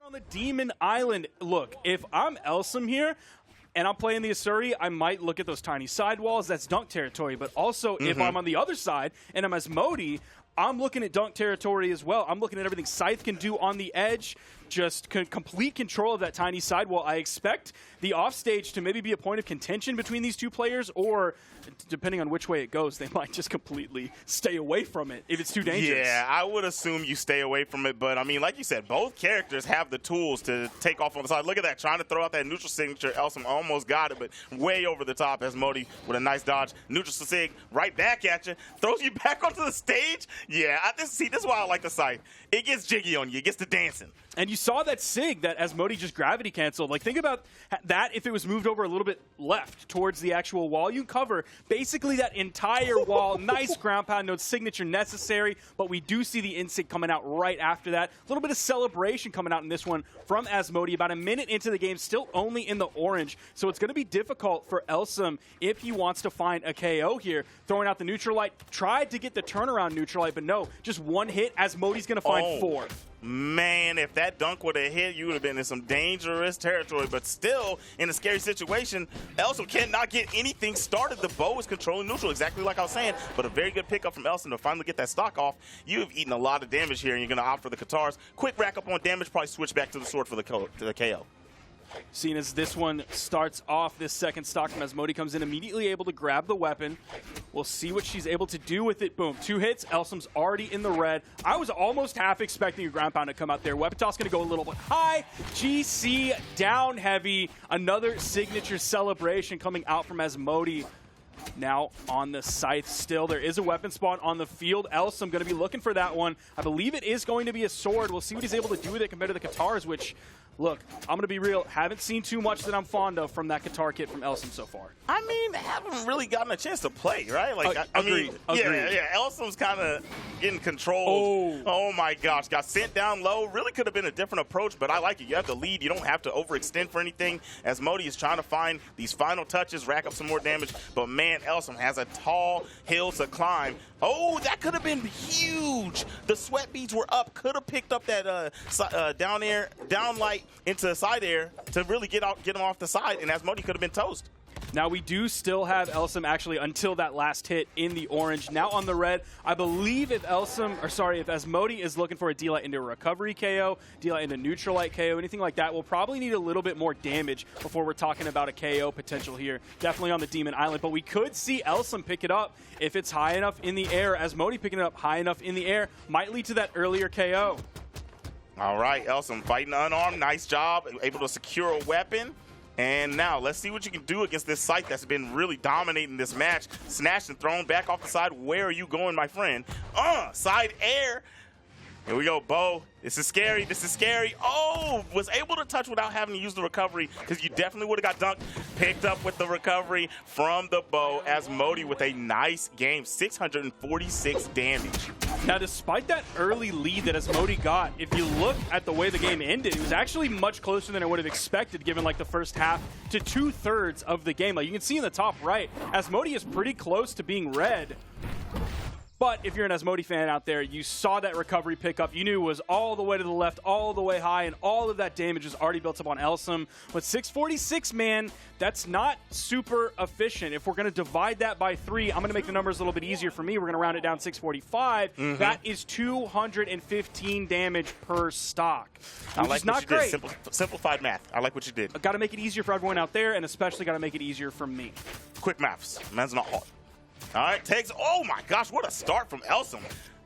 On the Demon Island, look, if I'm Elsom here and I'm playing the Asuri, I might look at those tiny sidewalls. That's dunk territory. But also, if I'm on the other side and I'm Asmodie, I'm looking at dunk territory as well. I'm looking at everything Scythe can do on the edge, just complete control of that tiny sidewall. I expect the offstage to maybe be a point of contention between these two players, or depending on which way it goes, they might just completely stay away from it if it's too dangerous. Yeah, I would assume you stay away from it, but I mean, like you said, both characters have the tools to take off on the side. Look at that, trying to throw out that neutral signature. Elsom almost got it, but way over the top. Asmodie with a nice dodge. Neutral sig right back at you, throws you back onto the stage. Yeah, this is why I like the site. It gets jiggy on you. It gets to dancing. And you saw that sig that Asmodie just gravity canceled. Like, think about that if it was moved over a little bit left towards the actual wall. You cover basically that entire wall. Nice ground pound, no signature necessary, but we do see the insig coming out right after that. A little bit of celebration coming out in this one from Asmodie. About a minute into the game, still only in the orange. So it's going to be difficult for Elsom if he wants to find a KO here. Throwing out the neutral light, tried to get the turnaround neutral light, but no, just one hit. Asmodie's going to find 4. Man, if that dunk would have hit, you would have been in some dangerous territory, but still in a scary situation. Elsom cannot get anything started. The bow is controlling neutral, exactly like I was saying, but a very good pickup from Elsom to finally get that stock off. You have eaten a lot of damage here, and you're going to opt for the Katars. Quick rack up on damage, probably switch back to the sword for the KO. Seeing as this one starts off, this second stock from Asmodie comes in immediately able to grab the weapon. We'll see what she's able to do with it. Boom, 2 hits. Elsom's already in the red. I was almost half expecting a ground pound to come out there. Weapon toss going to go a little bit high. GC down heavy. Another signature celebration coming out from Asmodie. Now on the Scythe still. There is a weapon spawn on the field. Elsom going to be looking for that one. I believe it is going to be a sword. We'll see what he's able to do with it compared to the Katars, which, look, I'm going to be real. Haven't seen too much that I'm fond of from that Katar kit from Elsom so far. I mean, they haven't really gotten a chance to play, right? Like, I mean, yeah, Elsom's kind of getting controlled. Oh my gosh, got sent down low. Really could have been a different approach, but I like it. You have the lead. You don't have to overextend for anything. Asmodie is trying to find these final touches, rack up some more damage, but man, Elsom has a tall hill to climb. Oh, that could have been huge. The sweat beads were up. Could have picked up that down light into side air to really get him off the side, and Asmodie could have been toast. Now we do still have Elsom actually until that last hit in the orange. Now on the red, I believe if Asmodie is looking for a D-Light into a recovery KO, D-Light into neutral light KO, anything like that, we'll probably need a little bit more damage before we're talking about a KO potential here. Definitely on the Demon Island, but we could see Elsom pick it up if it's high enough in the air. Asmodie picking it up high enough in the air might lead to that earlier KO. All right, Elsom fighting unarmed. Nice job. Able to secure a weapon. And now, let's see what you can do against this Scythe that's been really dominating this match. Snatched and thrown back off the side. Where are you going, my friend? Side air. Here we go, Bo. This is scary. This is scary. Oh, was able to touch without having to use the recovery, because you definitely would have got dunked. Picked up with the recovery from the Bo. Asmodie with a nice game. 646 damage. Now, despite that early lead that Asmodie got, if you look at the way the game ended, it was actually much closer than I would have expected, given like the first half to 2/3 of the game. Like you can see in the top right, Asmodie is pretty close to being red. But if you're an Asmodie fan out there, you saw that recovery pickup. You knew it was all the way to the left, all the way high, and all of that damage was already built up on Elsom. But 646, man, that's not super efficient. If we're going to divide that by 3, I'm going to make the numbers a little bit easier for me. We're going to round it down 645. That is 215 damage per stock, which is not great. Simplified math. I like what you did. Got to make it easier for everyone out there, and especially got to make it easier for me. Quick maths. Man's not hard. All right, takes. Oh my gosh, what a start from Elsom.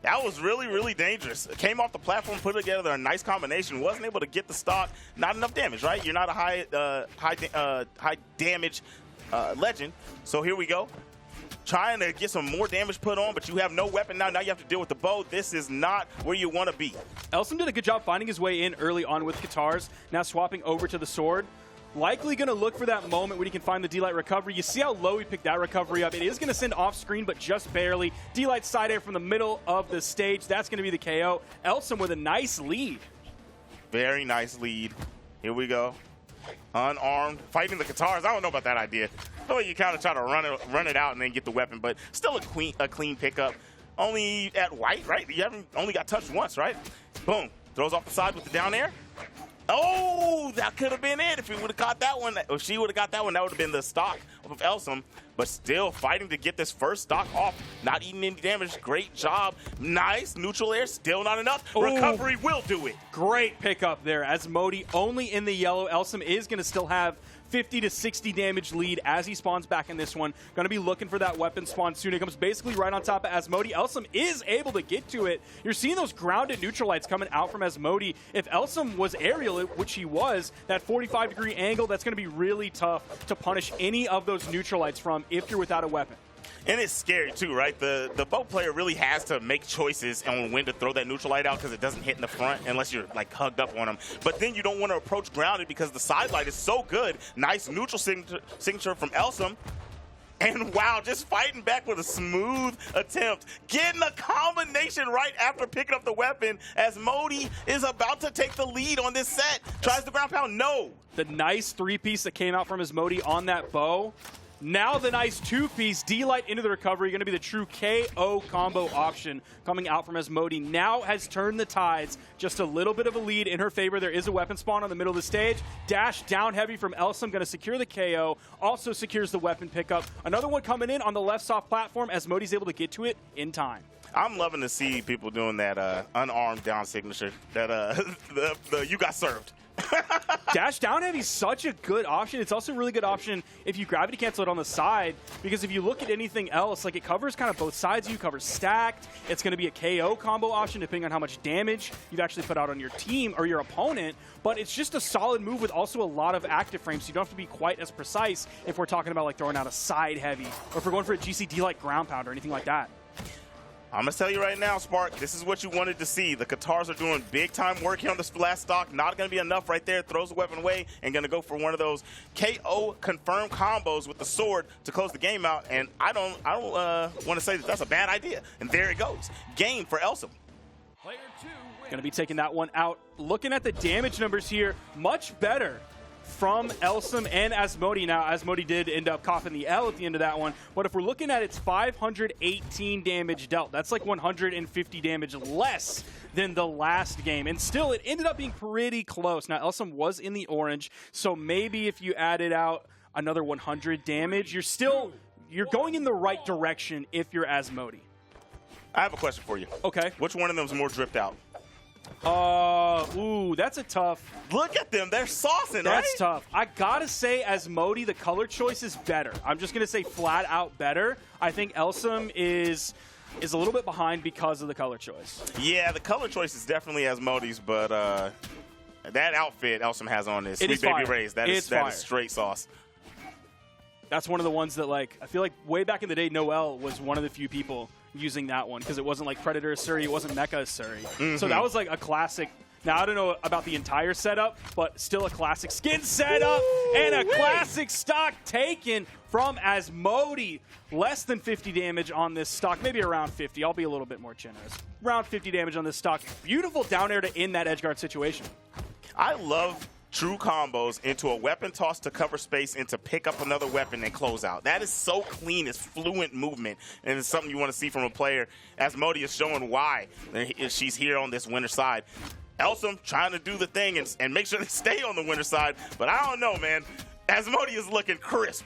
That was really, really dangerous. It came off the platform, put together a nice combination. Wasn't able to get the stock. Not enough damage, right? You're not a high damage legend. So here we go. Trying to get some more damage put on, but you have no weapon now. Now you have to deal with the bow. This is not where you want to be. Elsom did a good job finding his way in early on with Katars. Now swapping over to the sword. Likely going to look for that moment when he can find the D-Light recovery. You see how low he picked that recovery up. It is going to send off screen, but just barely. D-Light side air from the middle of the stage. That's going to be the KO. Elsom with a nice lead. Very nice lead. Here we go. Unarmed. Fighting the Katars. I don't know about that idea. I know you kind of try to run it out and then get the weapon, but still a clean pickup. Only at white, right? You haven't only got touched once, right? Boom. Throws off the side with the down air. Oh, that could have been it if we would have got that one. If she would have got that one, that would have been the stock of Elsom. But still fighting to get this first stock off. Not eating any damage. Great job. Nice. Neutral air. Still not enough. Ooh. Recovery will do it. Great pickup there. Asmodie only in the yellow. Elsom is going to still have 50 to 60 damage lead as he spawns back in this one. Going to be looking for that weapon spawn soon. It comes basically right on top of Asmodie. Elsom is able to get to it. You're seeing those grounded neutralites coming out from Asmodie. If Elsom was aerial, which he was, that 45-degree angle, that's going to be really tough to punish any of those neutralites from if you're without a weapon. And it's scary too, right? The bow player really has to make choices on when to throw that neutral light out because it doesn't hit in the front unless you're like hugged up on them. But then you don't want to approach grounded because the side light is so good. Nice neutral signature from Elsom. And wow, just fighting back with a smooth attempt. Getting a combination right after picking up the weapon as Asmodie is about to take the lead on this set. Tries the ground pound, no. The nice three-piece that came out from Asmodie on that bow. Now the nice two-piece, D-Light into the recovery, going to be the true KO combo option coming out from Asmodie. Now has turned the tides, just a little bit of a lead in her favor. There is a weapon spawn on the middle of the stage. Dash down heavy from Elsom, going to secure the KO, also secures the weapon pickup. Another one coming in on the left soft platform. Asmodie's able to get to it in time. I'm loving to see people doing that unarmed down signature, that the you got served. Dash down heavy is such a good option. It's also a really good option if you gravity cancel it on the side, because if you look at anything else, like it covers kind of both sides. You cover stacked. It's going to be a KO combo option depending on how much damage you've actually put out on your team or your opponent. But it's just a solid move with also a lot of active frames, so you don't have to be quite as precise if we're talking about like throwing out a side heavy or if we're going for a GCD like ground pound or anything like that. I'm going to tell you right now, Spark, this is what you wanted to see. The Qatars are doing big-time work here on this last stock. Not going to be enough right there. Throws the weapon away and going to go for one of those KO confirmed combos with the sword to close the game out. And I don't want to say that that's a bad idea. And there it goes. Game for Elsom. Going to be taking that one out. Looking at the damage numbers here, much better from Elsom and Asmodie. Now, Asmodie did end up coughing the L at the end of that one, but if we're looking at its 518 damage dealt, that's like 150 damage less than the last game, and still it ended up being pretty close. Now, Elsom was in the orange, so maybe if you added out another 100 damage, you're going in the right direction if you're Asmodie. I have a question for you. Okay. Which one of them is more dripped out? Ooh, that's a tough. Look at them. They're saucing, That's right? tough. I gotta say, Asmodie, the color choice is better. I'm just gonna say flat out better. I think Elsom is a little bit behind because of the color choice. Yeah, the color choice is definitely Asmodie's, but that outfit Elsom has on is Sweet Baby Ray's. That is straight sauce. That's one of the ones that, like, I feel like way back in the day, Noel was one of the few people using that one because it wasn't like Predator Surrey, it wasn't Mecha Surrey. So that was like a classic. Now, I don't know about the entire setup, but still a classic skin setup and a classic stock taken from Asmodie. Less than 50 damage on this stock, maybe around 50. I'll be a little bit more generous. Around 50 damage on this stock. Beautiful down air to end that edge guard situation. I love true combos into a weapon toss to cover space and to pick up another weapon and close out. That is so clean. It's fluent movement, and it's something you want to see from a player. Asmodie is showing why she's here on this winner side. Elsom trying to do the thing and make sure they stay on the winner side, but I don't know, man. Asmodie is looking crisp.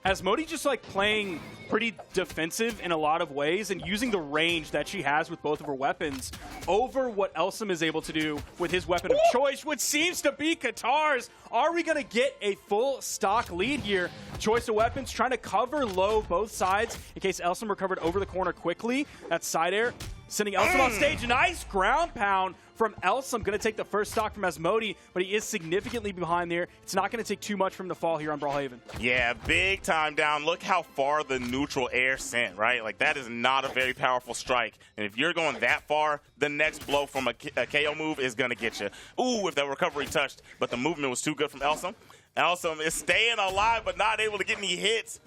Asmodie just like playing pretty defensive in a lot of ways and using the range that she has with both of her weapons over what Elsom is able to do with his weapon of choice, which seems to be Qatars. Are we going to get a full stock lead here? Choice of weapons, trying to cover low both sides in case Elsom recovered over the corner quickly. That's side air, sending Elsom off stage. Nice ground pound from Elsom. Going to take the first stock from Asmodie, but he is significantly behind there. It's not going to take too much from the fall here on Brawlhalla. Yeah, big time down. Look how far the neutral air sent, right? Like, that is not a very powerful strike. And if you're going that far, the next blow from a KO move is going to get you. Ooh, if that recovery touched, but the movement was too good from Elsom. Elsom is staying alive, but not able to get any hits.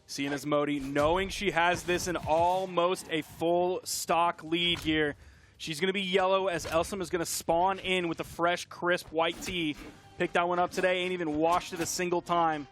Seeing Asmodie, knowing she has this in almost a full stock lead here. She's going to be yellow as Elsom is going to spawn in with the fresh, crisp white tee. Picked that one up today, ain't even washed it a single time.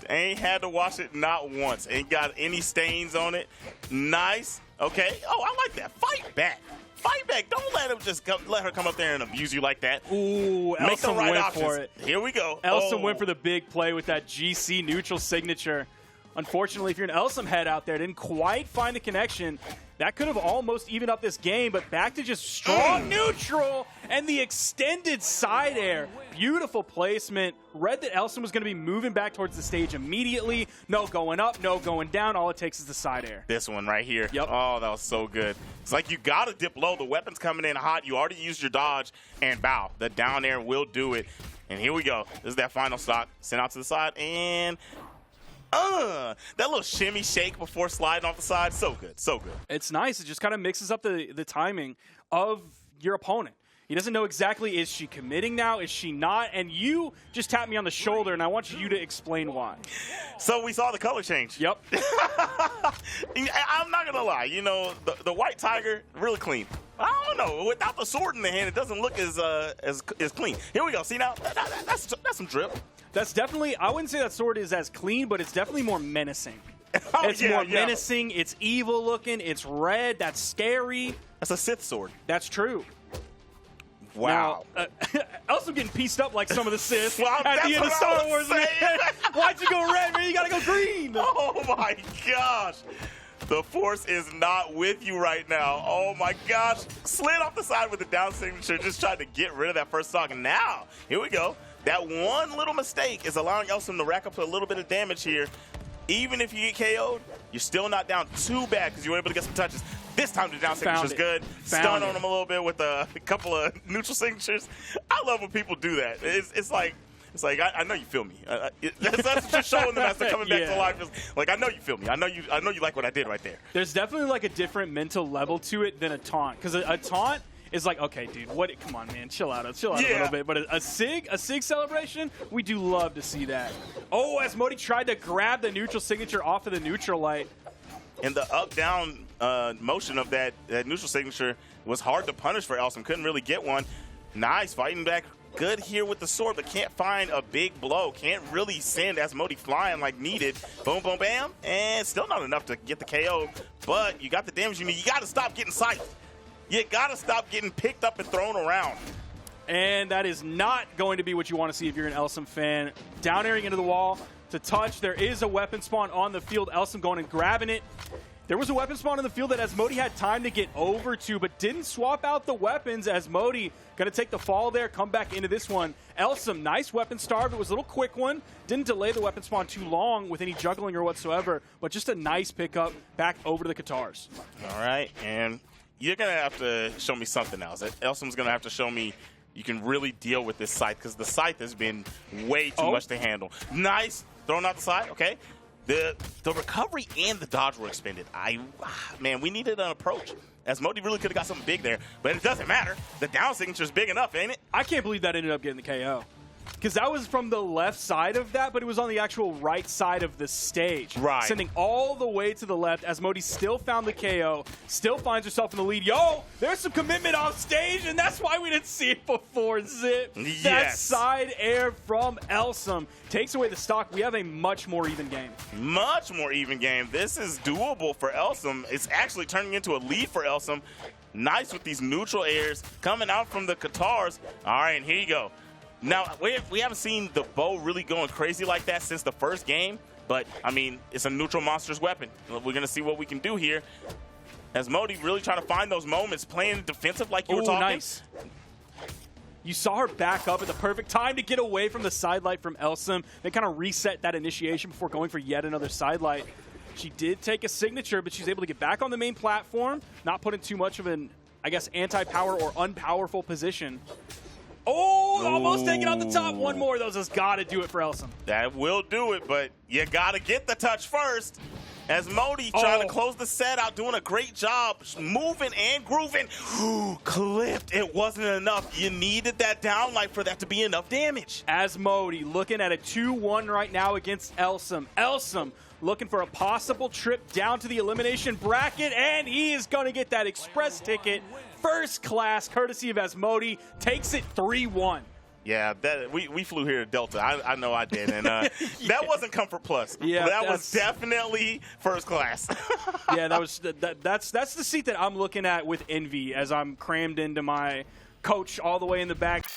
Ain't had to wash it not once. Ain't got any stains on it. Nice. Okay. Oh, I like that. Fight back. Fight back. Don't let him just let her come up there and abuse you like that. Ooh, Make the Elsom right went options. for it. Here we go. Elsom went for the big play with that GC neutral signature. Unfortunately, if you're an Elsom head out there, didn't quite find the connection. That could have almost evened up this game, but back to just strong neutral and the extended side air. Beautiful placement. Read that Elsom was going to be moving back towards the stage immediately. No going up, no going down. All it takes is the side air. This one right here. Yep. Oh, that was so good. It's like you got to dip low. The weapon's coming in hot. You already used your dodge and bow. The down air will do it. And here we go. This is that final stock. Sent out to the side and... that little shimmy shake before sliding off the side, so good, so good. It's nice. It just kind of mixes up the timing of your opponent. He doesn't know exactly, is she committing now, is she not? And you just tapped me on the shoulder, and I want you to explain why. So we saw the color change. Yep. I'm not going to lie. You know, the white tiger, really clean. I don't know. Without the sword in the hand, it doesn't look as clean. Here we go. See now? That's some drip. That's definitely, I wouldn't say that sword is as clean, but it's definitely more menacing. It's more menacing, it's evil looking, it's red, that's scary. That's a Sith sword. That's true. Wow. Now, Elsom getting pieced up like some of the Sith well, at the end of Star Wars, man. Why'd you go red, man? You gotta go green. Oh my gosh. The Force is not with you right now. Oh my gosh. Slid off the side with the down signature, just trying to get rid of that first stock. And now, here we go. That one little mistake is allowing Elsom to rack up a little bit of damage here. Even if you get KO'd, you're still not down too bad because you were able to get some touches. This time the down signature is good. Stun on him a little bit with a couple of neutral signatures. I love when people do that. It's like I know you feel me. That's just showing them as they're coming back to life. It's like I know you feel me. I know you like what I did right there. There's definitely like a different mental level to it than a taunt, because a taunt is like, okay, dude, come on, man, chill out a little bit. But a SIG celebration, we do love to see that. Oh, Asmodie tried to grab the neutral signature off of the neutral light. And the up-down motion of that neutral signature was hard to punish for Elsom. Couldn't really get one. Nice, fighting back good here with the sword, but can't find a big blow. Can't really send Asmodie flying like needed. Boom, boom, bam. And still not enough to get the KO. But you got the damage you need. You got to stop getting psyched. You gotta stop getting picked up and thrown around. And that is not going to be what you want to see if you're an Elsom fan. Down airing into the wall to touch. There is a weapon spawn on the field. Elsom going and grabbing it. There was a weapon spawn in the field that Asmodie had time to get over to, but didn't swap out the weapons. Asmodie going to take the fall there, come back into this one. Elsom, nice weapon starve. It was a little quick one. Didn't delay the weapon spawn too long with any juggling or whatsoever, but just a nice pickup back over to the Qatars. All right, and you're going to have to show me something else. Elsom's going to have to show me you can really deal with this scythe, because the scythe has been way too much to handle. Nice. Thrown out the side. Okay. The recovery and the dodge were expended. Man, we needed an approach. Asmodie really could have got something big there, but it doesn't matter. The down signature is big enough, ain't it? I can't believe that ended up getting the KO. Because that was from the left side of that, but it was on the actual right side of the stage. Right. Sending all the way to the left. Asmodie still found the KO, still finds herself in the lead. Yo, there's some commitment off stage, and that's why we didn't see it before. Zip. Yes. That side air from Elsom takes away the stock. We have a much more even game. Much more even game. This is doable for Elsom. It's actually turning into a lead for Elsom. Nice with these neutral airs coming out from the Qatars. All right, and here you go. Now, we haven't seen the bow really going crazy like that since the first game, but, I mean, it's a neutral monster's weapon. We're going to see what we can do here. Asmodie really trying to find those moments, playing defensive like you were talking. Nice. You saw her back up at the perfect time to get away from the sidelight from Elsom. They kind of reset that initiation before going for yet another sidelight. She did take a signature, but she's able to get back on the main platform, not put in too much of an, I guess, anti-power or unpowerful position. Oh, almost taking out the top. One more of those has got to do it for Elsom. That will do it, but you got to get the touch first. Asmodie trying to close the set out, doing a great job, moving and grooving. Clipped. It wasn't enough. You needed that downlight for that to be enough damage. Asmodie looking at a 2-1 right now against Elsom. Elsom looking for a possible trip down to the elimination bracket, and he is going to get that express ticket. First class, courtesy of Asmodie, takes it 3-1. Yeah, that we flew here to Delta. I know I did, and that wasn't Comfort Plus. Yeah, that was definitely first class. Yeah, that's the seat that I'm looking at with envy as I'm crammed into my coach all the way in the back.